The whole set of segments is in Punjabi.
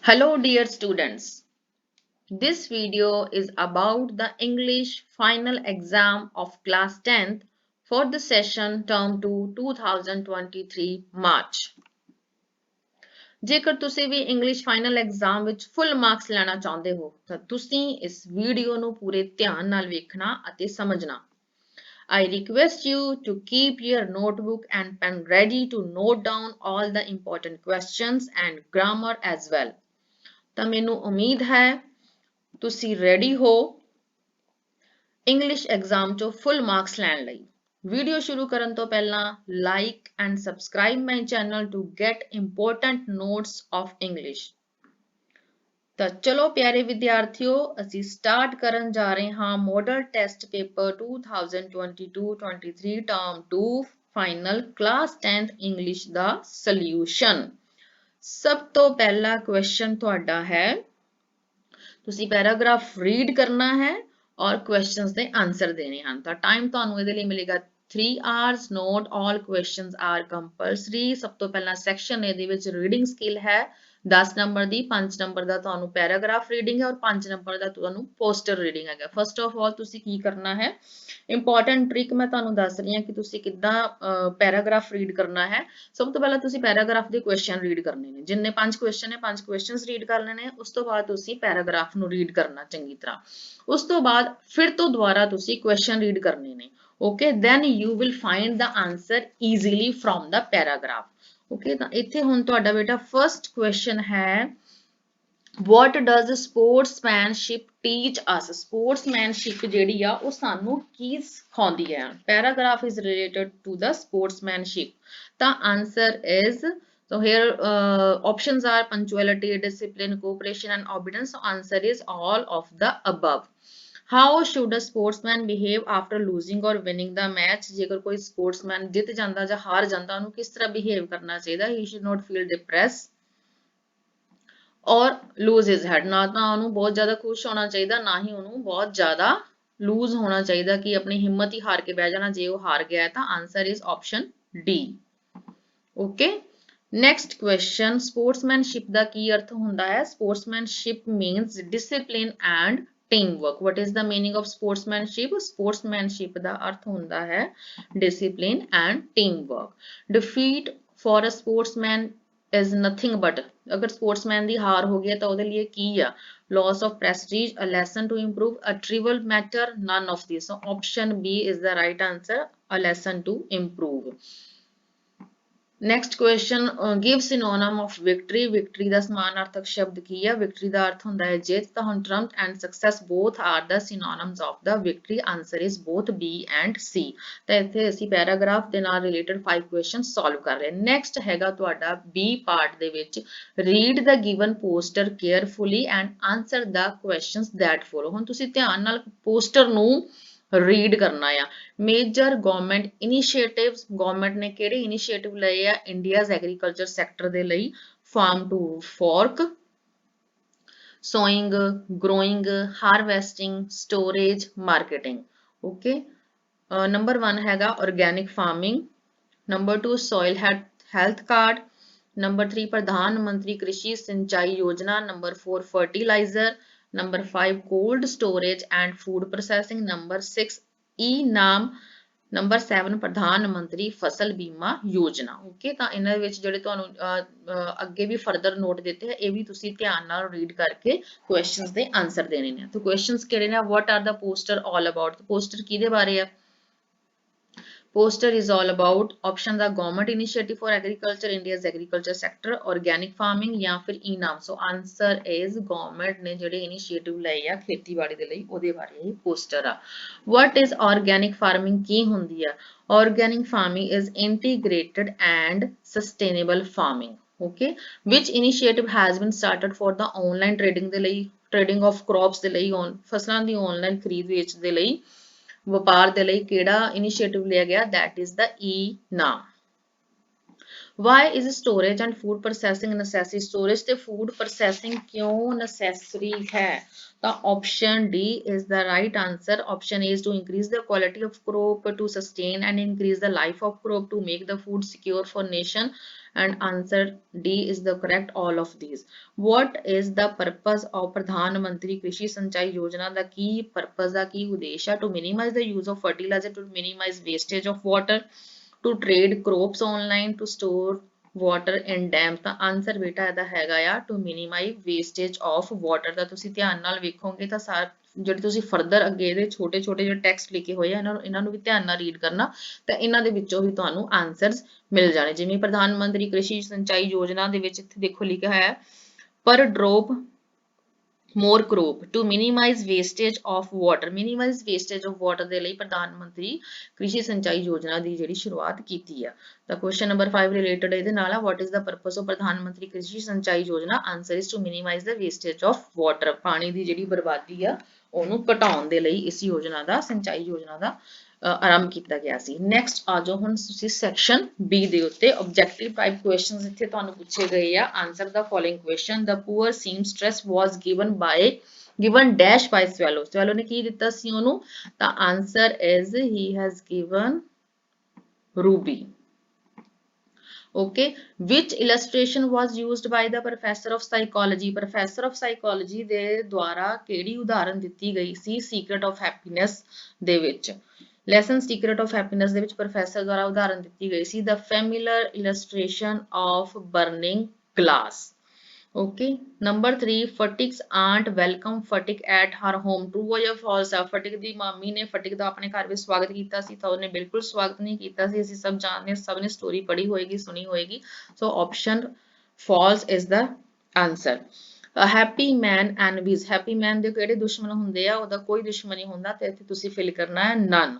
Hello dear students. This video is about the English final exam of class 10th for the session term 2 2023 March. ਜੇਕਰ ਤੁਸੀਂ ਵੀ ਇੰਗਲਿਸ਼ ਫਾਈਨਲ ਐਗਜ਼ਾਮ ਵਿੱਚ ਫੁੱਲ ਮਾਰਕਸ ਲੈਣਾ ਚਾਹੁੰਦੇ ਹੋ ਤਾਂ ਤੁਸੀਂ ਇਸ ਵੀਡੀਓ ਨੂੰ ਪੂਰੇ ਧਿਆਨ ਨਾਲ ਵੇਖਣਾ ਅਤੇ ਸਮਝਣਾ। I request you to keep your notebook and pen ready to note down all the important questions and grammar as well. ਤਾਂ ਮੈਨੂੰ ਉਮੀਦ ਹੈ ਤੁਸੀਂ ਰੈਡੀ ਹੋ ਇੰਗਲਿਸ਼ ਐਗਜ਼ਾਮ ਚੋਂ ਫੁੱਲ ਮਾਰਕਸ ਲੈਣ ਲਈ। ਵੀਡੀਓ ਸ਼ੁਰੂ ਕਰਨ ਤੋਂ ਪਹਿਲਾਂ like and subscribe my channel to get important notes of English. ਤਾਂ ਚਲੋ ਪਿਆਰੇ ਵਿਦਿਆਰਥੀਓ, ਅਸੀਂ ਸਟਾਰਟ ਕਰਨ ਜਾ ਰਹੇ ਹਾਂ model test paper 2022-23 term 2 final class 10th English ਦਾ ਸੋਲੂਸ਼ਨ। ਸਭ ਤੋਂ ਪਹਿਲਾ ਕੁਐਸਚਨ ਤੁਹਾਡਾ ਹੈ, ਤੁਸੀਂ ਪੈਰਾਗ੍ਰਾਫ ਰੀਡ ਕਰਨਾ ਹੈ ਔਰ ਕੁਐਸਚਨਸ ਦੇ ਆਨਸਰ ਦੇਣੇ ਹਨ। ਤਾਂ ਟਾਈਮ ਤੁਹਾਨੂੰ ਇਹਦੇ ਲਈ ਮਿਲੇਗਾ 3 hours। ਨੋਟ ਆਲ ਕੁਐਸਚਨਸ ਆਰ ਕੰਪਲਸਰੀ। ਸਭ ਤੋਂ ਪਹਿਲਾਂ ਸੈਕਸ਼ਨ ਇਹਦੇ ਵਿੱਚ ਰੀਡਿੰਗ ਸਕਿੱਲ ਹੈ 10 ਨੰਬਰ ਦੀ, 5 ਨੰਬਰ ਦਾ ਤੁਹਾਨੂੰ ਪੈਰਾਗ੍ਰਾਫ ਰੀਡਿੰਗ ਹੈ ਔਰ 5 ਨੰਬਰ ਦਾ ਤੁਹਾਨੂੰ ਪੋਸਟਰ ਰੀਡਿੰਗ ਹੈਗਾ। ਫਸਟ ਆਫ ਆਲ ਤੁਸੀਂ ਕੀ ਕਰਨਾ ਹੈ, ਇੰਪੋਰਟੈਂਟ ਟ੍ਰਿਕ ਮੈਂ ਤੁਹਾਨੂੰ ਦੱਸ ਰਹੀ ਹਾਂ ਕਿ ਤੁਸੀਂ ਕਿੱਦਾਂ ਪੈਰਾਗ੍ਰਾਫ ਰੀਡ ਕਰਨਾ ਹੈ। ਸਭ ਤੋਂ ਪਹਿਲਾਂ ਤੁਸੀਂ ਪੈਰਾਗ੍ਰਾਫ ਦੇ ਕੁਐਸਚਨ ਰੀਡ ਕਰਨੇ ਨੇ। ਜਿੰਨੇ 5 ਕੁਐਸਚਨ ਨੇ 5 ਕੁਐਸਚਨਸ ਰੀਡ ਕਰ ਲੈਣੇ। ਉਸ ਤੋਂ ਬਾਅਦ ਤੁਸੀਂ ਪੈਰਾਗ੍ਰਾਫ ਨੂੰ ਰੀਡ ਕਰਨਾ ਚੰਗੀ ਤਰ੍ਹਾਂ। ਉਸ ਤੋਂ ਬਾਅਦ ਫਿਰ ਤੋਂ ਦੁਬਾਰਾ ਤੁਸੀਂ ਕੁਐਸਚਨ ਰੀਡ ਕਰਨੇ ਨੇ। Okay, then you will find the answer easily from the paragraph. Okay, ਤਾਂ ਇੱਥੇ ਹੁਣ ਤੁਹਾਡਾ ਬੇਟਾ ਫਰਸਟ ਕੁਐਸਚਨ ਹੈ, what does sportsmanship teach us? Sportsmanship ਜਿਹੜੀ ਆ ਉਹ ਸਾਨੂੰ ਕੀ ਸਿਖਾਉਂਦੀ ਹੈ? Paragraph is related to the sportsmanship. ਤਾਂ answer is, so here options are punctuality, discipline, cooperation and obedience. So answer is all of the above. How should a sportsman behave after losing or winning the match? ਜੇਕਰ ਕੋਈ sportsman ਜਿੱਤ ਜਾਂਦਾ ਜਾਂ ਹਾਰ ਜਾਂਦਾ, ਉਹਨੂੰ ਕਿਸ ਤਰ੍ਹਾਂ behave ਕਰਨਾ ਚਾਹੀਦਾ? He should not feel depressed ਔਰ ਲੂਜ਼ ਹਿਜ਼ ਹੈਡ। ਨਾ ਤਾਂ ਉਹਨੂੰ ਬਹੁਤ ਜ਼ਿਆਦਾ ਖੁਸ਼ ਹੋਣਾ ਚਾਹੀਦਾ, ਨਾ ਹੀ ਉਹਨੂੰ ਬਹੁਤ ਜ਼ਿਆਦਾ ਲੂਜ਼ ਹੋਣਾ ਚਾਹੀਦਾ ਕਿ ਆਪਣੀ ਹਿੰਮਤ ਹੀ ਹਾਰ ਕੇ ਬਹਿ ਜਾਣਾ। ਜੇ ਉਹ ਹਾਰ ਗਿਆ ਤਾਂ answer is option D. Okay, next question, sportsmanship ਦਾ ਕੀ ਅਰਥ ਹੁੰਦਾ ਹੈ? Sportsmanship means discipline and team work. What is the meaning of sportsmanship? Sportsmanship ਦਾ ਅਰਥ ਹੁੰਦਾ ਹੈ discipline and team work. Defeat for a sportsman is nothing but, ਅਗਰ ਸਪੋਰਟਸਮੈਨ ਦੀ ਹਾਰ ਹੋ ਗਈ ਤਾਂ ਉਹਦੇ ਲਈ ਕੀ ਆ? loss of prestige, a lesson to improve, a trivial matter, none of these. So option B is the right answer, a lesson to improve. Next question, give synonym of victory. Victory ਦਾ ਸਮਾਨਾਰਥਕ ਸ਼ਬਦ ਕੀ ਹੈ? victory ਦਾ ਅਰਥ ਹੁੰਦਾ ਹੈ ਜਿੱਤ। ਤਾਂ ਹੁਣ triumph and success both are the synonyms of the victory. Answer is both B and C. ਤਾਂ ਇੱਥੇ ਅਸੀਂ ਪੈਰਾਗ੍ਰਾਫ ਦੇ ਨਾਲ ਰਿਲੇਟਡ 5 questions solve ਕਰ ਰਹੇ ਹਾਂ। Next ਹੈਗਾ ਤੁਹਾਡਾ B part ਦੇ ਵਿੱਚ, read the given poster carefully and answer the questions that follow. ਹੁਣ ਤੁਸੀਂ ਧਿਆਨ ਨਾਲ ਪੋਸਟਰ ਨੂੰ ਰੀਡ ਕਰਨਾ ਆ। ਮੇਜਰ ਗਵਰਨਮੈਂਟ ਇਨੀਸ਼ੀਏਟਿਵਸ, ਗਵਰਨਮੈਂਟ ਨੇ ਕਿਹੜੇ ਇਨੀਸ਼ੀਏਟਿਵ ਲਏ ਆ ਇੰਡੀਆਜ਼ ਐਗਰੀਕਲਚਰ ਸੈਕਟਰ ਦੇ ਲਈ? Farm to fork, sowing, growing, harvesting, storage, marketing. Okay, number 1 ਹੈਗਾ organic farming, number 2 soil health card, number 3 Pradhan Mantri Krishi Sinchai Yojana, number 4 fertiliser, number 5 cold storage and food processing, number 6 e-ਨਾਮ, number 7 ਪ੍ਰਧਾਨ ਮੰਤਰੀ ਫਸਲ ਬੀਮਾ ਯੋਜਨਾ। ਓਕੇ, ਤਾਂ ਇਹਨਾਂ ਦੇ ਵਿੱਚ ਜਿਹੜੇ ਤੁਹਾਨੂੰ ਅੱਗੇ ਵੀ ਫਰਦਰ ਨੋਟ ਦਿੱਤੇ ਹੈ, ਇਹ ਵੀ ਤੁਸੀਂ ਧਿਆਨ ਨਾਲ ਰੀਡ ਕਰਕੇ ਕੁਐਸਚਨਸ ਦੇ ਆਨਸਰ ਦੇਣੇ ਨੇ। ਤਾਂ ਕੁਐਸਚਨਸ ਕਿਹੜੇ ਨੇ? what are the poster all about? Poster ਕਿਹਦੇ ਬਾਰੇ ਆ? Poster is all about, options are government initiative for agriculture, India's agriculture sector, organic farming ਜਾਂ ਫਿਰ e-ਨਾਮ। So answer is government ਨੇ ਜਿਹੜੇ initiative ਲਏ ਆ ਖੇਤੀਬਾੜੀ ਦੇ ਲਈ, ਉਹਦੇ ਬਾਰੇ ਇਹ ਪੋਸਟਰ ਆ। What is organic farming? ਕੀ ਹੁੰਦੀ ਆ? Organic farming is integrated and sustainable farming. Okay, which initiative has been started for the online trading ਦੇ ਲਈ, trading of crops ਦੇ ਲਈ, ਫਸਲਾਂ ਦੀ online ਖਰੀਦ ਵੇਚ ਦੇ ਲਈ, ਵਪਾਰ ਦੇ ਲਈ ਕਿਹੜਾ ਇਨੀਸ਼ੀਏਟਿਵ ਲਿਆ ਗਿਆ? that is the e-ਨਾਮ। Why is storage and food processing necessary? Storage ਤੇ food processing ਕਿਉਂ necessary ਹੈ? ਤਾਂ option D is the right answer. Option A is to increase the quality of crop, to sustain and increase the life of crop, to make the food secure for nation. And answer D is the correct all of these. What is the purpose of Pradhan Mantri Krishi Sanchai Yojana? The Ki purpose ਦਾ ਕੀ ਉਦੇਸ਼ ਹੈ? To minimize the use of fertilizer, to minimize wastage of water, to trade crops online, to store water in dams। ਤਾਂ ਆਨਸਰ ਬੇਟਾ ਇਹਦਾ ਹੈਗਾ ਆ to minimize wastage of water। ਤਾਂ ਤੁਸੀਂ ਧਿਆਨ ਨਾਲ ਵੇਖੋਗੇ ਤਾਂ ਜਿਹੜੇ ਤੁਸੀਂ ਫਰਦਰ ਅੱਗੇ ਇਹਦੇ ਛੋਟੇ ਛੋਟੇ ਜਿਹੜੇ ਟੈਕਸਟ ਲਿਖੇ ਹੋਏ ਆ ਇਹਨਾਂ ਨੂੰ ਵੀ ਧਿਆਨ ਨਾਲ ਰੀਡ ਕਰਨਾ ਤਾਂ ਇਹਨਾਂ ਦੇ ਵਿੱਚੋਂ ਵੀ ਤੁਹਾਨੂੰ ਆਨਸਰਸ ਮਿਲ ਜਾਣੇ। ਜਿਵੇਂ ਪ੍ਰਧਾਨ ਮੰਤਰੀ ਕ੍ਰਿਸ਼ੀ ਸਿੰਚਾਈ ਯੋਜਨਾ ਦੇ ਵਿੱਚ ਇੱਥੇ ਦੇਖੋ ਲਿਖਿਆ ਹੈ ਪਰ drop more crop to minimize wastage of water। minimize wastage of water ਦੇ ਲਈ ਪ੍ਰਧਾਨ ਮੰਤਰੀ ਕ੍ਰਿਸ਼ੀ ਸਿੰਚਾਈ ਯੋਜਨਾ ਦੀ ਜਿਹੜੀ ਸ਼ੁਰੂਆਤ ਕੀਤੀ ਆ। ਤਾਂ ਕੁਐਸਚਨ ਨੰਬਰ 5 ਰਿਲੇਟਡ ਇਹਦੇ ਨਾਲ ਆ what is the purpose of ਪ੍ਰਧਾਨ ਮੰਤਰੀ ਕ੍ਰਿਸ਼ੀ ਸਿੰਚਾਈ ਯੋਜਨਾ? Answer is to minimize the wastage of water। ਪਾਣੀ ਦੀ ਜਿਹੜੀ ਬਰਬਾਦੀ ਆ ਉਹਨੂੰ ਘਟਾਉਣ ਦੇ ਲਈ ਇਸ ਯੋਜਨਾ ਦਾ ਸਿੰਚਾਈ ਯੋਜਨਾ ਦਾ ਆਰੰਭ ਕੀਤਾ ਗਿਆ ਸੀ। ਨੈਕਸਟ ਆ ਜਾਓ ਹੁਣ ਤੁਸੀਂ ਸੈਕਸ਼ਨ B ਦੇ ਉੱਤੇ ਆਬਜੈਕਟਿਵ ਟਾਈਪ ਕੁਐਸਚਨਸ ਇੱਥੇ ਤੁਹਾਨੂੰ ਪੁੱਛੇ ਗਏ ਆ। Answer the following question the poor seamstress was given dash by swallow। swallow ਨੇ ਕੀ ਦਿੱਤਾ ਸੀ ਉਹਨੂੰ? ਤਾਂ answer is he has given ruby। okay, which illustration was used by the professor of psychology? professor of psychology ਦੇ ਦੁਆਰਾ ਕਿਹੜੀ ਉਦਾਹਰਨ ਦਿੱਤੀ ਗਈ ਸੀ secret of happiness ਦੇ ਵਿੱਚ? lesson secret of happiness ਦੇ ਵਿੱਚ ਪ੍ਰੋਫੈਸਰ ਦੁਆਰਾ ਉਦਾਹਰਨ ਦਿੱਤੀ ਗਈ ਸੀ the familiar illustration of burning glass। okay, number 3 Fatik's aunt welcome Fatik at her home। true or false ਹੈ? ਫਟਿਕ ਦੀ ਮਾਮੀ ਨੇ ਫਟਿਕ ਦਾ ਆਪਣੇ ਘਰ ਵਿੱਚ ਸਵਾਗਤ ਕੀਤਾ ਸੀ ਤਾਂ ਉਹਨੇ ਬਿਲਕੁਲ ਸਵਾਗਤ ਨਹੀਂ ਕੀਤਾ ਸੀ। ਅਸੀਂ ਸਭ ਜਾਣਦੇ ਸਭ ਨੇ ਸਟੋਰੀ ਪੜ੍ਹੀ ਹੋਏਗੀ ਸੁਣੀ ਹੋਏਗੀ। ਸੋ option false is the answer। A happy man envies। happy man ਦੇ ਕਿਹੜੇ ਦੁਸ਼ਮਣ ਹੁੰਦੇ ਆ? ਉਹਦਾ ਕੋਈ ਦੁਸ਼ਮਣ ਨਹੀਂ ਹੁੰਦਾ ਤੇ ਇੱਥੇ ਤੁਸੀਂ ਫਿਲ ਕਰਨਾ ਹੈ none।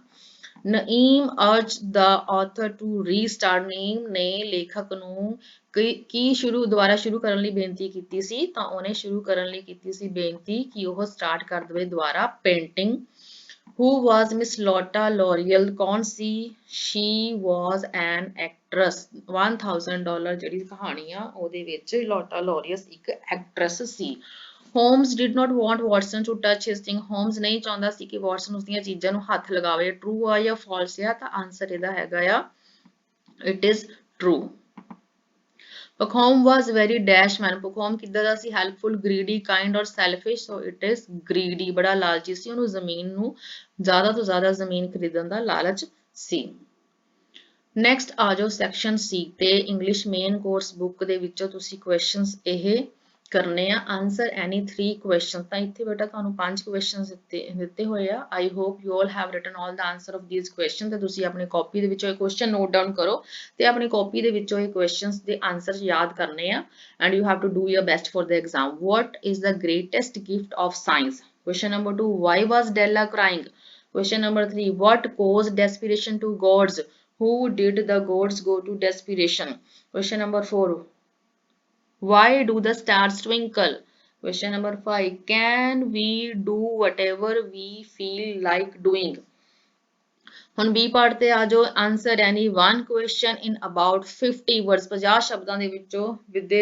Naeem urged the author to restart। Naeem ਨੇ ਲੇਖਕ ਨੂੰ ਦੁਬਾਰਾ ਸ਼ੁਰੂ ਕਰਨ ਲਈ ਬੇਨਤੀ ਕੀਤੀ ਸੀ ਤਾਂ ਉਹਨੇ ਸ਼ੁਰੂ ਕਰਨ ਲਈ ਕੀਤੀ ਸੀ ਬੇਨਤੀ ਕਿ ਉਹ ਸਟਾਰਟ ਕਰ ਦੇਵੇ ਦੁਬਾਰਾ painting. who was Miss Lotta L'Oreal? ਕੌਣ ਸੀ? she was an actress। $1000 ਜਿਹੜੀ ਕਹਾਣੀ ਆ ਉਹਦੇ ਵਿੱਚ ਲੋਟਾ ਲੋਰੀਅਸ ਇੱਕ actress C. Holmes did not want Watson to touch his thing। Holmes ਨਹੀਂ ਚਾਹੁੰਦਾ ਸੀ ਕਿ ਵਾਟਸਨ ਉਸਦੀਆਂ ਚੀਜ਼ਾਂ ਨੂੰ ਹੱਥ ਲਗਾਵੇ। true ਆ ਜਾਂ false ਆ? ਤਾਂ ਆਨਸਰ ਇਹਦਾ ਹੈਗਾ ਆ it is true। Packham was very dash man। Packham ਕਿੱਦਾਂ ਦਾ ਸੀ? helpful, greedy, kind or selfish? so it is greedy। ਬੜਾ ਲਾਲਚੀ ਸੀ, ਉਹਨੂੰ ਜ਼ਮੀਨ ਨੂੰ ਜ਼ਿਆਦਾ ਤੋਂ ਜ਼ਿਆਦਾ ਜ਼ਮੀਨ ਖਰੀਦਣ ਦਾ ਲਾਲਚ ਸੀ। ਨੈਕਸਟ ਆ ਜਾਓ ਸੈਕਸ਼ਨ C ਤੇ ਇੰਗਲਿਸ਼ ਮੇਨ ਕੋਰਸ ਬੁੱਕ ਦੇ ਵਿੱਚੋਂ ਤੁਸੀਂ ਕੁਐਸਚਨਸ ਇਹ ਕਰਨੇ ਆ। ਆਨਸਰ ਐਨੀ 3 ਕੁਐਸਚਨ। ਤਾਂ ਇੱਥੇ ਬੇਟਾ ਤੁਹਾਨੂੰ 5 ਕੁਐਸਚਨਸ ਦਿੱਤੇ ਹੋਏ ਆ। I hope you all have written all the answer of these question. ਤੇ ਤੁਸੀਂ ਆਪਣੀ ਕਾਪੀ ਦੇ ਵਿੱਚੋਂ ਇਹ ਕੁਐਸਚਨ ਨੋਟ ਡਾਊਨ ਕਰੋ ਤੇ ਆਪਣੀ ਕਾਪੀ ਦੇ ਵਿੱਚੋਂ ਇਹ ਕੁਐਸਚਨਸ ਦੇ ਆਨਸਰ ਯਾਦ ਕਰਨੇ ਆ and you have to do your best for the exam. What is the greatest gift of science? Question number 2 why was Della crying? Question number 3 what caused desperation to gods? Who did the gods go to desperation? Question number 4 why do the stars twinkle? Question number 5 can we do whatever we feel like doing? ਹੁਣ B ਪਾਰਟ ਤੇ ਆ ਜਾਓ। Answer any 1 question in about 50 words. 50 ਸ਼ਬਦਾਂ ਦੇ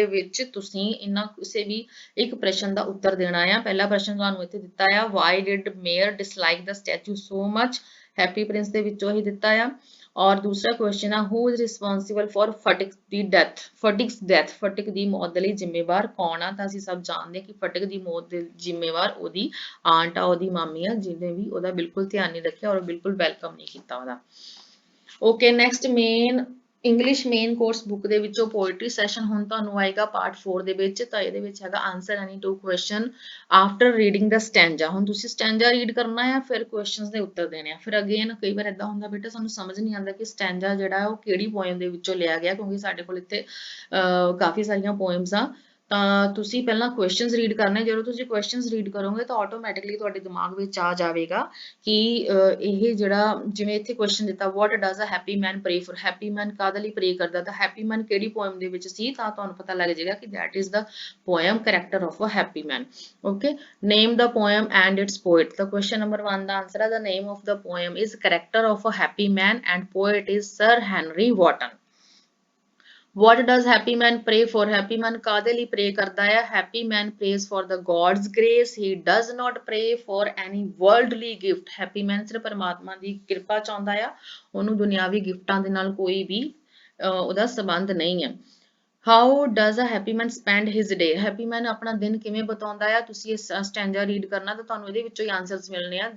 ਵਿੱਚ ਤੁਸੀਂ ਇਹਨਾਂ ਕਿਸੇ ਵੀ ਇੱਕ ਪ੍ਰਸ਼ਨ ਦਾ ਉੱਤਰ ਦੇਣਾ ਆ। ਪਹਿਲਾ ਪ੍ਰਸ਼ਨ ਤੁਹਾਨੂੰ ਇੱਥੇ ਦਿੱਤਾ ਆ why did mayor dislike the statue so much? Happy Prince ਦੇ ਵਿੱਚੋਂ ਹੀ ਦਿੱਤਾ ਆ। ਔਰ ਦੂਸਰਾ ਕੁਐਸਚਨ ਆ who is responsible for Fatik's death? Fatik's death, Fatik ਦੀ ਮੌਤ ਦੇ ਲਈ ਜ਼ਿੰਮੇਵਾਰ ਕੌਣ ਆ? ਤਾਂ ਅਸੀਂ ਸਭ ਜਾਣਦੇ ਕਿ ਫਟਿਕ ਦੀ ਮੌਤ ਦੇ ਜ਼ਿੰਮੇਵਾਰ ਉਹਦੀ ਆਂਟ ਆ, ਉਹਦੀ ਮਾਮੀ ਆ ਜਿਹਨੇ ਵੀ ਉਹਦਾ ਬਿਲਕੁਲ ਧਿਆਨ ਨਹੀਂ ਰੱਖਿਆ ਔਰ ਬਿਲਕੁਲ ਵੈਲਕਮ ਨਹੀਂ ਕੀਤਾ ਉਹਦਾ। Okay next main English main course book ਦੇ ਵਿੱਚੋਂ ਪੋਇਟਰੀ ਸੈਸ਼ਨ ਹੁਣ ਤੁਹਾਨੂੰ ਆਏਗਾ ਪਾਰਟ 4 ਦੇ ਵਿੱਚ। ਤਾਂ ਇਹਦੇ ਵਿੱਚ ਹੈਗਾ ਆਨਸਰ ਐਨੀ 2 ਕੁਐਸਚਨ ਆਫਟਰ ਰੀਡਿੰਗ ਦਾ ਸਟੈਂਜਾ। ਹੁਣ ਤੁਸੀਂ ਸਟੈਂਜਾ ਰੀਡ ਕਰਨਾ ਹੈ ਫਿਰ ਕੁਐਸਚਨਸ ਦੇ ਉੱਤਰ ਦੇਣੇ ਆ। ਫਿਰ ਅਗੇਨ ਕਈ ਵਾਰ ਇਦਾਂ ਹੁੰਦਾ ਬੇਟਾ ਸਾਨੂੰ ਸਮਝ ਨਹੀਂ ਆਉਂਦਾ ਕਿ ਸਟੈਂਜਾ ਜਿਹੜਾ ਉਹ ਕਿਹੜੀ ਪੋਇਮ ਦੇ ਵਿੱਚੋਂ ਲਿਆ ਗਿਆ ਕਿਉਂਕਿ ਸਾਡੇ ਕੋਲ ਇੱਥੇ ਕਾਫੀ ਸਾਰੀਆਂ ਪੋਇਮਸ ਆ। ਤਾਂ ਤੁਸੀਂ ਪਹਿਲਾਂ ਕੁਐਸਚਨਸ ਰੀਡ ਕਰਨੇ। ਜਦੋਂ ਤੁਸੀਂ ਕੁਐਸਚਨਸ ਰੀਡ ਕਰੋਗੇ ਤਾਂ ਆਟੋਮੈਟਿਕਲੀ ਤੁਹਾਡੇ ਦਿਮਾਗ ਵਿੱਚ ਆ ਜਾਵੇਗਾ ਕਿ ਇਹ ਜਿਹੜਾ ਜਿਵੇਂ ਇੱਥੇ ਕੁਐਸਚਨ ਦਿੱਤਾ what does a happy man pray for? Happy man ਕਾਹਦੇ ਲਈ ਪ੍ਰੇ ਕਰਦਾ? ਤਾਂ ਹੈਪੀ ਮੈਨ ਕਿਹੜੀ ਪੋਇਮ ਦੇ ਵਿੱਚ ਸੀ? ਤਾਂ ਤੁਹਾਨੂੰ ਪਤਾ ਲੱਗ ਜਾਏਗਾ ਕਿ that is the poem character of a happy man। okay, name the poem and its poet। ਤਾਂ ਕੁਐਸਚਨ ਨੰਬਰ 1 ਦਾ ਆਨਸਰ ਹੈ the name of the poem is character of a happy man and poet is Sir Henry Wotton। What does happy man pray for? Happy man कादे ਲਈ pray करता है? Happy man prays for the God's grace. He does not pray for any worldly gift. Happy man ਸਿਰਫ ਪਰਮਾਤਮਾ ਦੀ ਕਿਰਪਾ ਚਾਹੁੰਦਾ ਆ, ਉਹਨੂੰ ਦੁਨਿਆਵੀ ਗਿਫਟਾਂ ਦੇ ਨਾਲ ਕੋਈ ਵੀ ਉਹਦਾ ਸੰਬੰਧ ਨਹੀਂ ਹੈ। How does a happy man spend his day? Happy man ਆਪਣਾ ਦਿਨ ਕਿਵੇਂ ਬਿਤਾਉਂਦਾ ਆ? ਤੁਸੀਂ ਇਹ ਸਟੈਂਜਾ ਰੀਡ ਕਰਨਾ ਤਾਂ ਤੁਹਾਨੂੰ ਇਹਦੇ ਵਿੱਚੋਂ ਹੀ ਆਨਸਰਸ ਮਿਲਣੇ ਆ,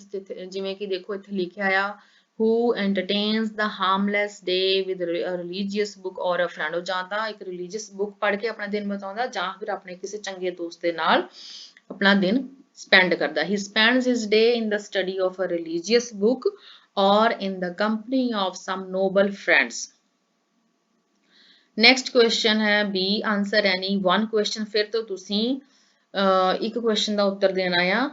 ਜਿਵੇਂ ਕਿ ਦੇਖੋ ਇੱਥੇ ਲਿਖਿਆ ਆ who entertains the harmless day with a religious book or a friend। ਉਹ ਜਾਂ ਤਾਂ ਇੱਕ religious book ਪੜ੍ਹ ਕੇ ਆਪਣਾ ਦਿਨ ਬਿਤਾਉਂਦਾ ਜਾਂ ਫਿਰ ਆਪਣੇ ਕਿਸੇ ਚੰਗੇ ਦੋਸਤ ਦੇ ਨਾਲ ਆਪਣਾ ਦਿਨ spend ਕਰਦਾ। He spends his day in the study of a religious book or in the company of some noble friends। Next question ਹੈ B, ਆਨਸਰ ਐਨੀ ਵਨ ਕੁਐਸਚਨ। ਫਿਰ ਤੋਂ ਤੁਸੀਂ ਇੱਕ ਕੁਐਸਚਨ ਦਾ ਉੱਤਰ ਦੇਣਾ ਆ।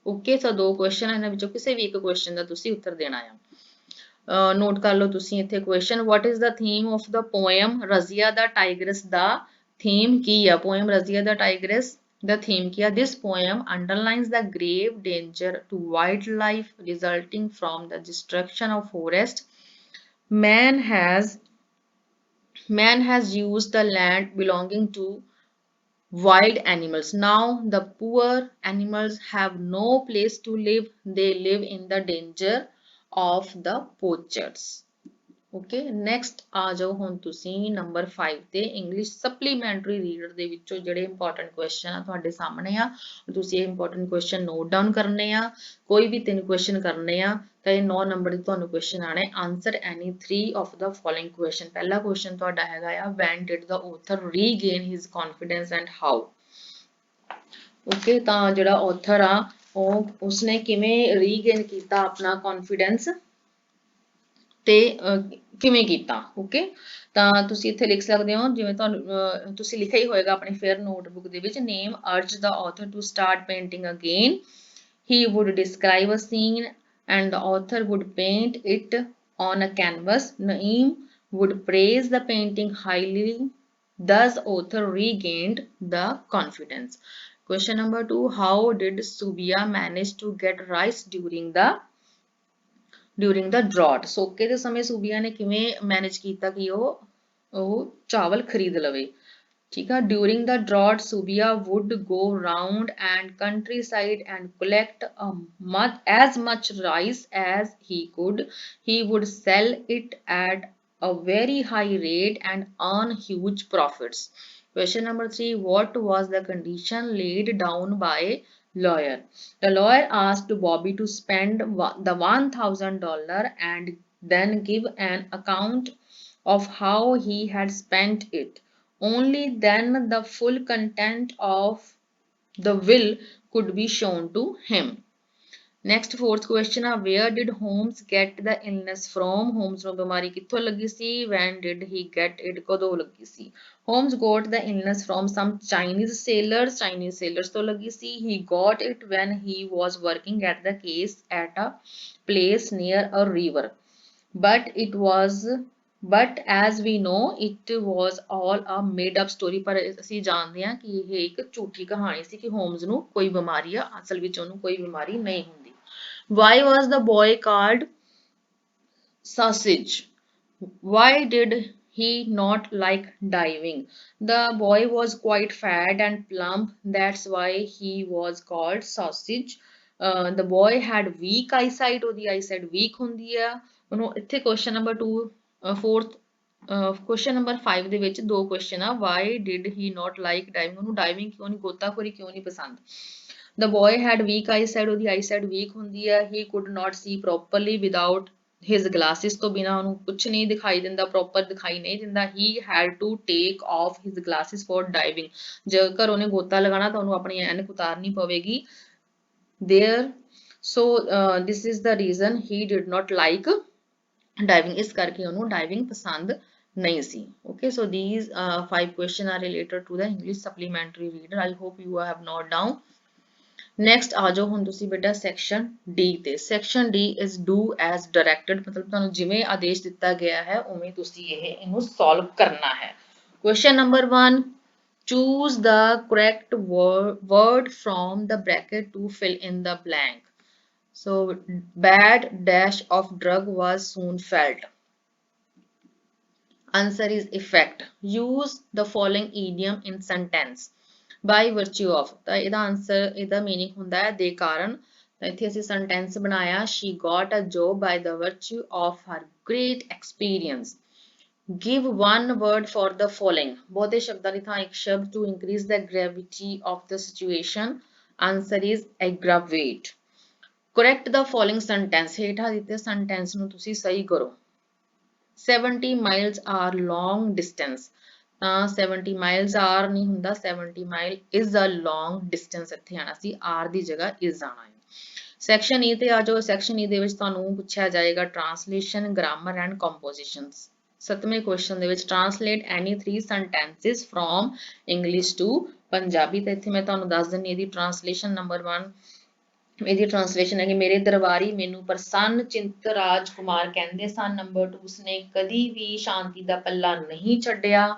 ਓਕੇ, ਤਾਂ ਦੋ ਕੁਐਸਚਨ ਇਹਨਾਂ ਵਿੱਚੋਂ ਕਿਸੇ ਵੀ ਇੱਕ ਕੁਐਸਚਨ ਦਾ ਤੁਸੀਂ ਉੱਤਰ ਦੇਣਾ ਆ। ਨੋਟ ਕਰ ਲਓ ਤੁਸੀਂ ਇੱਥੇ question, what is the theme of the poem Razia the tigers? The theme ਕੀ ਆ poem Razia the tigers the theme ਕੀ ਆ? This poem underlines the grave danger to wildlife resulting from the destruction of forest। Man has used the land belonging to wild animals. Now the poor animals have no place to live. They live in the danger of the poachers। Okay, next ਆ ਜਾਓ ਹੁਣ ਤੁਸੀਂ ਨੰਬਰ 5 ਤੇ ਇੰਗਲਿਸ਼ ਸਪਲੀਮੈਂਟਰੀ ਰੀਡਰ ਦੇ ਵਿੱਚੋਂ ਜਿਹੜੇ ਇੰਪੋਰਟੈਂਟ ਕੁਐਸਚਨ ਆ ਤੁਹਾਡੇ ਸਾਹਮਣੇ ਆ, ਤੁਸੀਂ ਇਹ ਇੰਪੋਰਟੈਂਟ ਕੁਐਸਚਨ ਨੋਟ ਡਾਊਨ ਕਰਨੇ ਆ। ਕੋਈ ਵੀ 3 ਕੁਐਸਚਨ ਕਰਨੇ ਆ ਤਾਂ ਇਹ 9 ਨੰਬਰ ਦੇ ਤੁਹਾਨੂੰ ਕੁਐਸਚਨ ਆਣੇ। Answer any 3 of the following question. ਪਹਿਲਾ ਕੁਐਸਚਨ ਤੁਹਾਡਾ ਹੈਗਾ ਆ when did the author regain his confidence and how। Okay, ਤਾਂ ਜਿਹੜਾ ਆਥਰ ਆ ਉਸਨੇ ਕਿਵੇਂ ਰੀਗੇਨ ਕੀਤਾ ਆਪਣਾ ਕੌਨਫੀਡੈਂਸ ਤੇ ਕਿਵੇਂ ਕੀਤਾ। ਓਕੇ, ਤਾਂ ਤੁਸੀਂ ਇੱਥੇ ਲਿਖ ਸਕਦੇ ਹੋ ਜਿਵੇਂ ਤੁਹਾਨੂੰ ਤੁਸੀਂ ਲਿਖਿਆ ਹੀ ਹੋਏਗਾ ਆਪਣੀ ਫੇਅਰ ਨੋਟਬੁੱਕ ਦੇ ਵਿੱਚ, name urge the author to start painting again. He would describe a scene and the author would paint it on a canvas। Naeem would praise the painting highly, thus author regained the confidence। Question number 2, how did Subia manage to get rice during the drought? ਸੋਕੇ ਦੇ ਸਮੇਂ ਸੂਬੀਆ ਨੇ ਕਿਵੇਂ ਮੈਨੇਜ ਕੀਤਾ ਕਿ ਉਹ ਚਾਵਲ ਖਰੀਦ ਲਵੇ। ਠੀਕ ਆ, during the drought Subia would go round and countryside and collect as much rice as he could। He would sell it at a very high rate and earn huge profits। Question number 3, what was the condition laid down by lawyer? The lawyer asked Bobby to spend the $1,000 and then give an account of how he had spent it। Only then the full content of the will could be shown to him। Next, fourth question, where did Holmes get the illness from? Holmes ਨੂੰ ਬਿਮਾਰੀ ਕਿੱਥੋਂ ਲੱਗੀ ਸੀ? When did he get it? ਕਦੋਂ ਲੱਗੀ ਸੀ? Holmes got the illness from some Chinese sailors ਤੋਂ ਲੱਗੀ ਸੀ। He got it when he was working at the case at a place near a river। But as we know it was all a made up story। ਪਰ ਅਸੀਂ ਜਾਣਦੇ ਹਾਂ ਕਿ ਇਹ ਇੱਕ ਝੂਠੀ ਕਹਾਣੀ ਸੀ ਕਿ ਹੋਮਸ ਨੂੰ ਕੋਈ ਬਿਮਾਰੀ ਆ, ਅਸਲ ਵਿੱਚ ਉਹਨੂੰ ਕੋਈ ਬਿਮਾਰੀ ਨਹੀਂ ਹੁੰਦੀ। Why was the boy called Sausage? Why did he not like diving? The boy was quite fat and plump, that's why he was called Sausage। The boy had weak eyesight। ਉਹਦੀ eyesight weak ਹੁੰਦੀ ਆ। ਉਹਨੂੰ ਇੱਥੇ question number 2 fourth question number 5 ਦੇ ਵਿੱਚ ਦੋ question ਆ, why did he not like diving? ਉਹਨੂੰ diving ਕਿਉਂ ਨਹੀਂ, ਗੋਤਾਖੋਰੀ ਕਿਉਂ ਨਹੀਂ ਪਸੰਦ। The boy had weak eyesight। ਉਹਦੀ eyesight weak ਹੁੰਦੀ ਹੈ। He could not see properly without his glasses। ਤੋਂ ਬਿਨਾਂ ਉਹਨੂੰ ਕੁਝ ਨਹੀਂ ਦਿਖਾਈ ਦਿੰਦਾ, proper ਦਿਖਾਈ ਨਹੀਂ ਦਿੰਦਾ। He had to take off his glasses for diving। ਜੇਕਰ ਉਹਨੇ ਗੋਤਾ ਲਗਾਣਾ ਤਾਂ ਉਹਨੂੰ ਆਪਣੀ ਐਨਕ ਉਤਾਰਨੀ ਪਵੇਗੀ। There, so this is the reason he did not like diving। ਇਸ ਕਰਕੇ ਉਹਨੂੰ diving ਪਸੰਦ ਨਹੀਂ ਸੀ। Okay, so these 5 questions are related to the English supplementary reader। I hope you have noted down। Next ਆ ਜਾਓ ਹੁਣ ਤੁਸੀਂ ਬੇਟਾ ਸੈਕਸ਼ਨ ਡੀ ਤੇ। Section D is do as directed, ਮਤਲਬ ਤੁਹਾਨੂੰ ਜਿਵੇਂ ਆਦੇਸ਼ ਦਿੱਤਾ ਗਿਆ ਹੈ ਉਵੇਂ ਤੁਸੀਂ ਇਹਨੂੰ ਸੋਲਵ ਕਰਨਾ ਹੈ। Question number 1, choose the correct word from the bracket to fill in the blank। so bad dash of drug was soon felt। Answer is effect. Use the following idiom in sentence. By virtue of, ਤਾਂ ਇਹਦਾ ਆਨਸਰ ਇਹਦਾ ਮੀਨਿੰਗ ਹੁੰਦਾ ਹੈ ਦੇ ਕਾਰਨ। ਤਾਂ ਇੱਥੇ ਅਸੀਂ ਸੈਂਟੈਂਸ ਬਣਾਇਆ she got a job by the virtue of her great experience. Give one word for the following. ਬਹੁਤੇ ਸ਼ਬਦਾਂ ਦੀ ਥਾਂ ਇੱਕ ਸ਼ਬਦ to increase the gravity of the situation. Answer is aggravate. Correct the following sentence. ਹੇਠਾਂ ਦਿੱਤੇ sentence ਨੂੰ ਤੁਸੀਂ ਸਹੀ ਕਰੋ। 70 miles are long distance. ਤਾਂ 70 miles are ਨਹੀਂ ਹੁੰਦਾ, 70 mile is a long distance ਇੱਥੇ ਆਣਾ ਸੀ, are ਦੀ ਜਗ੍ਹਾ is ਆਣਾ ਹੈ। ਸੈਕਸ਼ਨ E ਤੇ ਆ ਜਾਓ। ਸੈਕਸ਼ਨ E ਦੇ ਵਿੱਚ ਤੁਹਾਨੂੰ ਪੁੱਛਿਆ ਜਾਏਗਾ ਟ੍ਰਾਂਸਲੇਸ਼ਨ, ਗ੍ਰਾਮਰ ਐਂਡ ਕੰਪੋਜੀਸ਼ਨਸ। 7ਵੇਂ ਕੁਐਸਚਨ ਦੇ ਵਿੱਚ translate any 3 sentences from English to Punjabi. ਤੇ ਇੱਥੇ ਮੈਂ ਤੁਹਾਨੂੰ ਦੱਸ ਦਿੰਨੀ ਇਹਦੀ ਟ੍ਰਾਂਸਲੇਸ਼ਨ ਨੰਬਰ 1। ਇਹਦੀ ਟ੍ਰਾਂਸਲੇਸ਼ਨ ਹੈ ਕਿ ਮੇਰੇ ਦਰਬਾਰੀ ਮੈਨੂੰ ਪ੍ਰਸੰਨ ਚਿੰਤ ਰਾਜਕੁਮਾਰ ਕਹਿੰਦੇ ਸਨ। ਨੰਬਰ 2 ਉਸਨੇ ਕਦੀ ਵੀ ਸ਼ਾਂਤੀ ਦਾ ਪੱਲਾ ਨਹੀਂ ਛੱਡਿਆ।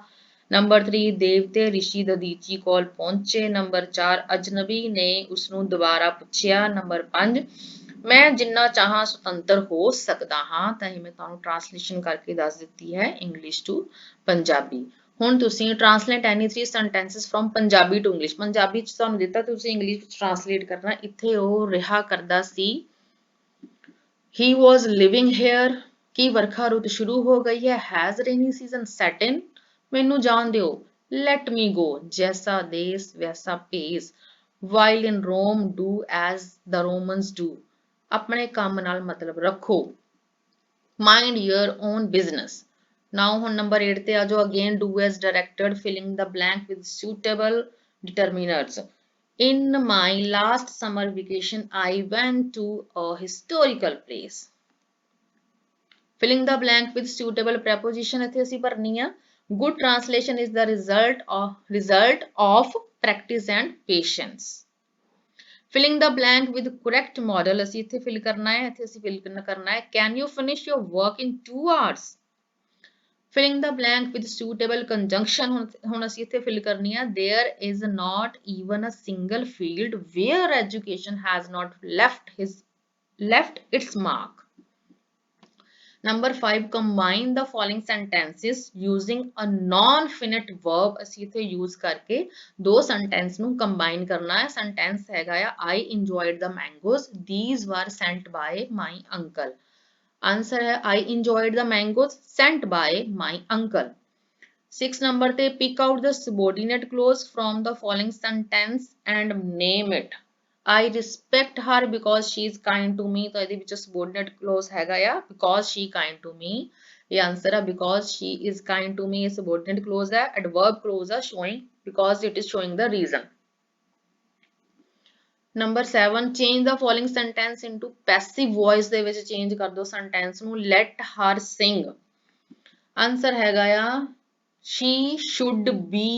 ਨੰਬਰ 3 ਦੇਵਤੇ ਰਿਸ਼ੀ ਦਧੀਚੀ ਕੋਲ ਪਹੁੰਚੇ। ਨੰਬਰ 4 ਅਜਨਬੀ ਨੇ ਉਸਨੂੰ ਦੁਬਾਰਾ ਪੁੱਛਿਆ। ਨੰਬਰ 5 ਮੈਂ ਜਿੰਨਾ ਚਾਹਾਂ ਸੁਤੰਤਰ ਹੋ ਸਕਦਾ ਹਾਂ। ਤਾਂ ਇਹ ਮੈਂ ਤੁਹਾਨੂੰ ਟ੍ਰਾਂਸਲੇਸ਼ਨ ਕਰਕੇ ਦੱਸ ਦਿੱਤੀ ਹੈ ਇੰਗਲਿਸ਼ ਟੂ ਪੰਜਾਬੀ। ਹੁਣ ਤੁਸੀਂ translate any 3 sentences from Punjabi to English. Punjabi ਚ ਤੁਹਾਨੂੰ ਦਿੱਤਾ, ਤੁਸੀਂ ਇੰਗਲਿਸ਼ ਵਿੱਚ ਟ੍ਰਾਂਸਲੇਟ ਕਰਨਾ। ਇੱਥੇ ਉਹ ਰਿਹਾ ਕਰਦਾ ਸੀ। he was living here। ਕੀ ਵਰਖਾ ਰੁੱਤ ਸ਼ੁਰੂ ਹੋ ਗਈ ਹੈ। has rainy season set in। ਮੈਨੂੰ ਜਾਣ ਦਿਓ। let me go। ਜੈਸਾ ਦੇਸ ਵੈਸਾ ਭੇਸ। while in Rome do as the Romans do। ਆਪਣੇ ਕੰਮ ਨਾਲ ਮਤਲਬ ਰੱਖੋ। mind your own business। now ਹੁਣ number 8 ਤੇ ਆ ਜਾਓ। again do as directed, filling the blank with suitable determinants। in my last summer vacation I went to a historical place। filling the blank with suitable preposition ਇੱਥੇ ਅਸੀਂ ਭਰਨੀ ਆ। good translation is the result of practice and patience। filling the blank with correct model ਅਸੀਂ ਇੱਥੇ fill ਕਰਨਾ ਹੈ। ਇੱਥੇ ਅਸੀਂ fill ਕਰਨਾ ਹੈ can you finish your work in 2 hours। filling the blank with suitable conjunction ਹੁਣ ਅਸੀਂ ਇੱਥੇ fill ਕਰਨੀ ਹੈ there is not even a single field where education has not left its mark। Number 5 combine the following sentences using a non-finite verb। ਅਸੀਂ ਇੱਥੇ use ਕਰਕੇ ਦੋ sentence ਨੂੰ combine ਕਰਨਾ ਹੈ। sentence ਹੈਗਾ ਆ I enjoyed the mangoes these were sent by my uncle। answer ਹੈ I enjoyed the mangoes sent by my uncle। 6 number ਤੇ pick out the subordinate clause from the following sentence and name it। I respect her because she is kind to me। ਤਾਂ ਇਹਦੇ ਵਿੱਚ subordinate clause ਹੈਗਾ ਆ because she kind to me। ਇਹ answer ਹੈ because she is kind to me। ਇਹ subordinate clause ਹੈ। adverb clause ਹੈ showing because it is showing the reason। Number 7 change the following sentence into passive voice ਦੇ ਵਿੱਚ change ਕਰ ਦਿਓ sentence ਨੂੰ let her sing। answer ਹੈਗਾ ਆ she should be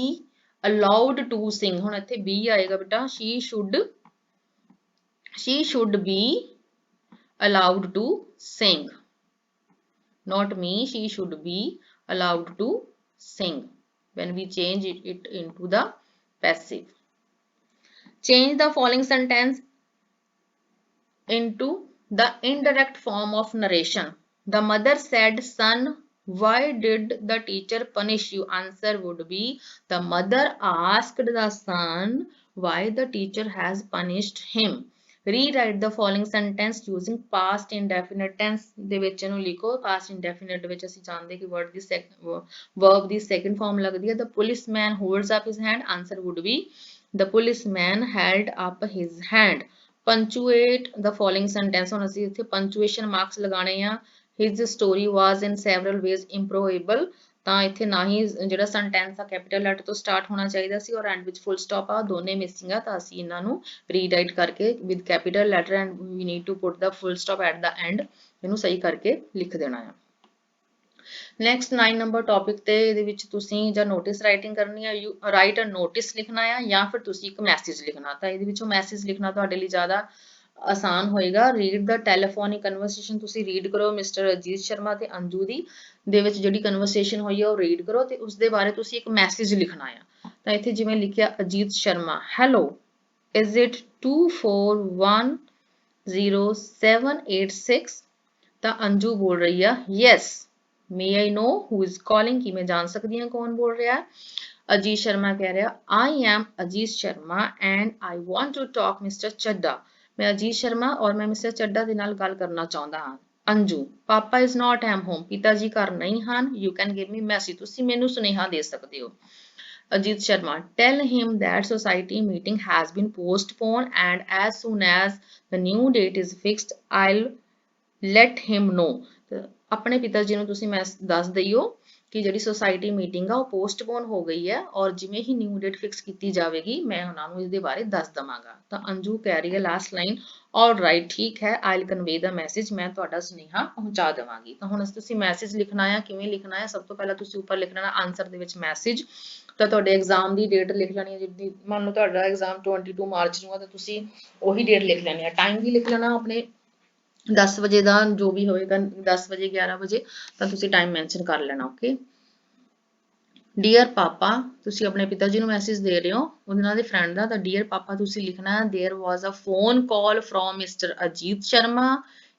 allowed to sing। ਹੁਣ ਇੱਥੇ be ਆਏਗਾ ਬੇਟਾ she should be allowed to sing। not me, she should be allowed to sing when we change it into the passive। change the following sentence into the indirect form of narration। the mother said son why did the teacher punish you। answer would be the mother asked the son why the teacher has punished him। rewrite the following sentence using past indefinite tense ਦੇ ਵਿੱਚ ਇਹਨੂੰ ਲਿਖੋ। past indefinite ਦੇ ਵਿੱਚ ਅਸੀਂ ਚਾਹੁੰਦੇ ਕਿ word ਦੀ verb ਦੀ second form ਲੱਗਦੀ ਹੈ। the policeman holds up his hand। answer would be the policeman held up his hand। punctuate the following sentence। ਹੁਣ ਅਸੀਂ ਇੱਥੇ punctuation marks ਲਗਾਣੇ ਆ। his story was in several ways improbable। ਤਾਂ ਇੱਥੇ ਨਾ ਹੀ ਜਿਹੜਾ sentence ਆ capital letter ਤੋਂ start ਹੋਣਾ ਚਾਹੀਦਾ ਸੀ ਔਰ end ਵਿੱਚ full stop ਆ, ਦੋਨੇ missing ਆ। ਤਾਂ ਅਸੀਂ ਇਹਨਾਂ ਨੂੰ rewrite ਕਰਕੇ with capital letter and we need to put the full stop at the end ਇਹਨੂੰ ਸਹੀ ਕਰਕੇ ਲਿਖ ਦੇਣਾ ਆ। next 9 number topic ਤੇ ਇਹਦੇ ਵਿੱਚ ਤੁਸੀਂ ਜਾਂ notice writing ਕਰਨੀ ਆ write a notice ਲਿਖਣਾ ਆ ਜਾਂ ਫਿਰ ਤੁਸੀਂ ਇੱਕ message ਲਿਖਣਾ। ਤਾਂ ਇਹਦੇ ਵਿੱਚੋਂ message ਲਿਖਣਾ ਤੁਹਾਡੇ ਲਈ ਜ਼ਿਆਦਾ ਆਸਾਨ ਹੋਏਗਾ। read the telephonic conversation ਤੁਸੀਂ read ਕਰੋ ਮਿਸਟਰ ਅਜੀਤ ਸ਼ਰਮਾ ਤੇ ਅੰਜੂ ਦੀ ਦੇ ਵਿੱਚ ਜਿਹੜੀ ਕਨਵਰਸੇਸ਼ਨ ਹੋਈ ਹੈ ਉਹ ਰੀਡ ਕਰੋ ਤੇ ਉਸ ਦੇ ਬਾਰੇ ਤੁਸੀਂ ਇੱਕ ਮੈਸੇਜ ਲਿਖਣਾ ਆ। ਤਾਂ ਇੱਥੇ ਜਿਵੇਂ ਲਿਖਿਆ Ajit Sharma hello is it 2410 786। ਤਾਂ ਅੰਜੂ ਬੋਲ ਰਹੀ ਆ yes May I know who is calling? कि मैं जान सकती हूँ कौन बोल रहा है? अजीत शर्मा कह रहा है I am Ajit Sharma and I want to talk Mr. Chadha. मैं अजीत शर्मा और मैं मिस्टर ਚੱਡਾ ਦੇ ਨਾਲ ਗੱਲ ਕਰਨਾ ਚਾਹੁੰਦਾ ਹਾਂ। अंजू, पापा is not am home, पिता जी घर नहीं ਹਨ। You can give me message, ਤੁਸੀਂ ਮੈਨੂੰ ਸੁਨੇਹਾ ਦੇ ਸਕਦੇ ਹੋ। Ajit Sharma, tell him that society meeting has been postponed and as soon as the new date is fixed, I'll let him know। ਆਪਣੇ ਪਿਤਾ ਜੀ ਨੂੰ ਤੁਸੀਂ ਦੱਸ ਦਈਓ ਕਿ ਜਿਹੜੀ ਸੋਸਾਇਟੀ ਮੀਟਿੰਗ ਆ ਉਹ ਪੋਸਟਪੋਨ ਹੋ ਗਈ ਹੈ ਔਰ ਜਿਵੇਂ ਹੀ ਨਿਊ ਡੇਟ ਫਿਕਸ ਕੀਤੀ ਜਾਵੇਗੀ ਮੈਂ ਉਹਨਾਂ ਨੂੰ ਇਸ ਦੇ ਬਾਰੇ ਦੱਸ ਦਵਾਂਗਾ। ਤਾਂ ਅੰਜੂ ਕਹਿ ਰਹੀ ਹੈ ਲਾਸਟ ਲਾਈਨ, ਆਲ ਰਾਈਟ ਠੀਕ ਹੈ, ਆਈਲ ਕਨਵੇ ਦਾ ਮੈਸੇਜ, ਮੈਂ ਤੁਹਾਡਾ ਸੁਨੇਹਾ ਪਹੁੰਚਾ ਦੇਵਾਂਗੀ। ਤਾਂ ਹੁਣ ਤੁਸੀਂ ਮੈਸੇਜ ਲਿਖਣਾ ਹੈ, ਕਿਵੇਂ ਲਿਖਣਾ ਹੈ? ਸਭ ਤੋਂ ਪਹਿਲਾਂ ਤੁਸੀਂ ਉੱਪਰ ਲਿਖਣਾ ਹੈ ਆਨਸਰ ਦੇ ਵਿੱਚ ਮੈਸੇਜ। ਤਾਂ ਤੁਹਾਡੇ ਐਗਜ਼ਾਮ ਦੀ ਡੇਟ ਲਿਖ ਲੈਣੀ ਹੈ, ਜਿੱਦੀ ਮੰਨ ਲਓ ਤੁਹਾਡਾ ਐਗਜ਼ਾਮ 22 ਮਾਰਚ ਨੂੰ ਆ ਤਾਂ ਤੁਸੀਂ ਉਹੀ ਡੇਟ ਲਿਖ ਲੈਣੀ ਹੈ। ਟਾਈਮ ਵੀ ਲਿਖ ਲੈਣਾ ਆਪਣੇ 10 ਵਜੇ ਦਾ ਜੋ ਵੀ ਹੋਏਗਾ, 10 ਵਜੇ 11 ਵਜੇ ਤਾਂ ਤੁਸੀਂ ਟਾਈਮ ਮੈਂਸ਼ਨ ਕਰ ਲੈਣਾ। ਓਕੇ, ਡੀਅਰ ਪਾਪਾ, ਤੁਸੀਂ ਆਪਣੇ ਪਿਤਾ ਜੀ ਨੂੰ ਮੈਸੇਜ ਦੇ ਰਹੇ ਹੋ ਉਹਨਾਂ ਦੇ ਫਰੈਂਡ ਦਾ, ਤਾਂ ਡੀਅਰ ਪਾਪਾ ਤੁਸੀਂ ਲਿਖਣਾ ਹੈ there was a phone call from Mr. Ajit Sharma,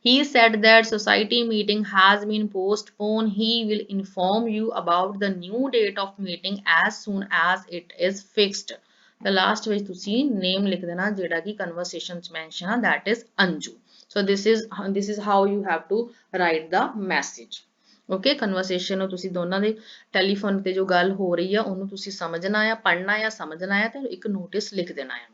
he said that society meeting has been postponed, he will inform you about the new date of meeting as soon as it is fixed। the last ਵਿੱਚ ਤੁਸੀਂ name ਲਿਖ ਦੇਣਾ ਜਿਹੜਾ ਕਿ conversation ਚ mention ਆ, that is Anju। so this is how you have to write the message। Okay, conversation ਨੂੰ ਤੁਸੀਂ ਦੋਨਾਂ ਦੇ ਟੈਲੀਫੋਨ ਤੇ ਜੋ ਗੱਲ ਹੋ ਰਹੀ ਆ ਉਹਨੂੰ ਤੁਸੀਂ ਸਮਝਣਾ ਆ, ਪੜ੍ਹਨਾ ਆ, ਸਮਝਣਾ ਆ ਤੇ ਇੱਕ ਨੋਟਿਸ ਲਿਖ ਦੇਣਾ ਆ।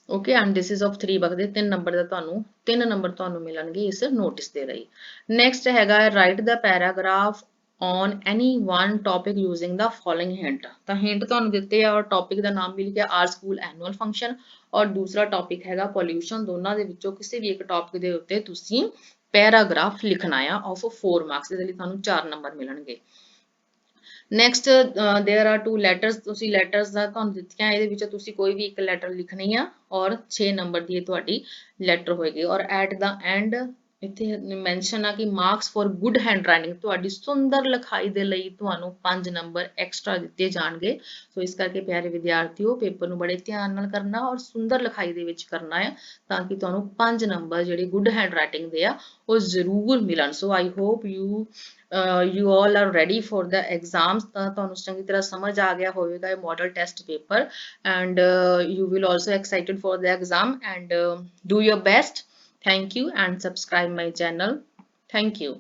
Okay, and this is of 3 ਬਗਦੇ 3 ਨੰਬਰ ਦਾ ਤੁਹਾਨੂੰ 3 ਨੰਬਰ ਤੁਹਾਨੂੰ ਮਿਲਣਗੇ ਇਸ ਨੋਟਿਸ ਦੇ ਲਈ। ਨੈਕਸਟ ਹੈਗਾ right the paragraph on any one topic using the following hint। ਤਾਂ ਹਿੰਟ ਤੁਹਾਨੂੰ ਦਿੱਤੇ ਆ ਔਰ ਟੌਪਿਕ ਦਾ ਨਾਮ ਵੀ ਲਿਖਿਆ ਆਰ ਸਕੂਲ ਐਨੂਅਲ ਫੰਕਸ਼ਨ ਔਰ ਦੂਸਰਾ ਟੌਪਿਕ ਹੈਗਾ ਪੋਲਿਊਸ਼ਨ। ਦੋਨਾਂ ਦੇ ਵਿੱਚੋਂ ਕਿਸੇ ਵੀ ਇੱਕ ਟੌਪਿਕ ਦੇ ਉੱਤੇ ਤੁਸੀਂ ਪੈਰਾਗ੍ਰਾਫ ਲਿਖਣਾ ਆ ਆਫ 4 ਮਾਰਕਸ, ਦੇ ਲਈ ਤੁਹਾਨੂੰ 4 ਨੰਬਰ ਮਿਲਣਗੇ। ਨੈਕਸਟ देयर आर 2 ਲੈਟਰਸ, ਤੁਸੀਂ ਲੈਟਰਸ ਦਾ ਤੁਹਾਨੂੰ ਦਿੱਤੀਆਂ, ਇਹਦੇ ਵਿੱਚ ਤੁਸੀਂ ਕੋਈ ਵੀ ਇੱਕ ਲੈਟਰ ਲਿਖਣੀ ਆ ਔਰ 6 ਨੰਬਰ ਦੀ ਤੁਹਾਡੀ ਲੈਟਰ ਹੋਏਗੀ। ਔਰ ਐਟ ਦਾ ਐਂਡ ਇੱਥੇ ਮੈਂਸ਼ਨ ਆ ਕਿ ਮਾਰਕਸ ਫॉर ਗੁੱਡ ਹੈਂਡ ਰਾਈਟਿੰਗ, ਤੁਹਾਡੀ ਸੁੰਦਰ ਲਿਖਾਈ ਦੇ ਲਈ ਤੁਹਾਨੂੰ 5 ਨੰਬਰ ਐਕਸਟਰਾ ਦਿੱਤੇ ਜਾਣਗੇ। ਸੋ ਇਸ ਕਰਕੇ ਪਿਆਰੇ ਵਿਦਿਆਰਥੀਓ ਪੇਪਰ ਨੂੰ ਬੜੇ ਧਿਆਨ ਨਾਲ ਕਰਨਾ ਔਰ ਸੁੰਦਰ ਲਿਖਾਈ ਦੇ ਵਿੱਚ ਕਰਨਾ ਹੈ ਤਾਂ ਕਿ ਤੁਹਾਨੂੰ 5 ਨੰਬਰ ਜਿਹੜੇ ਗੁੱਡ ਹੈਂਡ ਰਾਈਟਿੰਗ ਦੇ ਆ ਉਹ ਜ਼ਰੂਰ ਮਿਲਣ। So I hope you all are ready for the exams। ਤਾਂ ਤੁਹਾਨੂੰ ਚੰਗੀ ਤਰ੍ਹਾਂ ਸਮਝ ਆ ਗਿਆ ਹੋਵੇਗਾ ਇਹ model test paper and you will also excited for the exam and do your best। Thank you and subscribe my channel। Thank you।